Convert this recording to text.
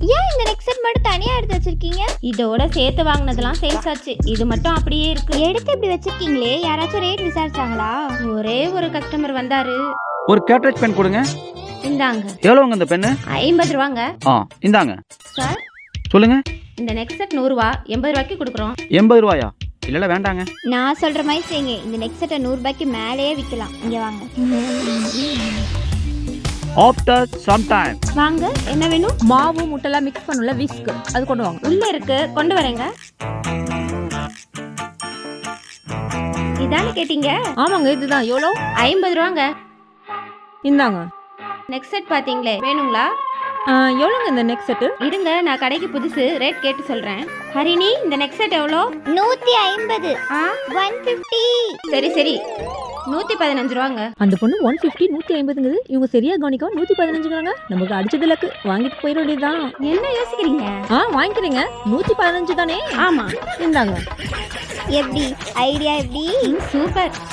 ஏன் இந்த neck set மட்டும் தனியா எடுத்து வச்சிருக்கீங்க? இதோட சேர்த்து வாங்கினதெல்லாம் சேல்ஸ் ஆச்சு. இது மட்டும் அப்படியே இருக்கு. எடுத்து இப்படி வச்சிருக்கீங்களே, யாராச்சும் ரேட் விசாரிச்சாங்களா? ஒரே ஒரு கஸ்டமர் வந்தாரு. ஒரு கேட்ரேஜ் பென் கொடுங்க. இந்தாங்க. எவ்வளோங்க இந்த பென்னு? 50 ரூபாங்க. இந்தாங்க. சார் சொல்லுங்க. இந்த நெக் செட் 100 ரூபா, 80 ரூபாய்க்கு கொடுக்குறோம். 80 ரூபாயா? இல்ல வேண்டாங்க. நான் சொல்ற மாதிரி செய்யுங்க. இந்த நெக் செட்டை 100 ரூபாய்க்கு மேலேயே விற்கலாம். இங்க வாங்க. After some time. வாங்க, என்ன வேணும்? மாவு முட்டைலாம் மிக்ஸ் பண்ணல விஸ்க், அது கொண்டு வாங்க. உள்ள இருக்கு, கொண்டு வரேங்க. இதானே கேட்டீங்க? ஆமாங்க, இதுதான். எவ்வளோ? 50 ரூபாங்க. இந்தாங்க. நெக் செட் பாத்தீங்களே, வேணுங்களா? எவ்வளோங்க இந்த நெக் செட்டு? இருங்க, நான் கடைக்கு புதுசு, ரேட் கேட்டு சொல்றேன். ஹரிணி, இந்த நெக் செட் எவ்வளோ? 150. 150. சரி சரி, 115 ரூபாங்க. அந்த பொண்ணு 150 150ங்குது. இவங்க சரியா கவனிக்க 115ங்கிறாங்க. நமக்கு அடிச்சது லக்கு, வாங்கிட்டு போயிட வேண்டியதுதான். என்ன யோசிக்கிறீங்க? வாங்கிக்கிறீங்க. 115 தானே? ஆமா. இந்தாங்க. எப்படி ஐடியா? எப்படி? சூப்பர்.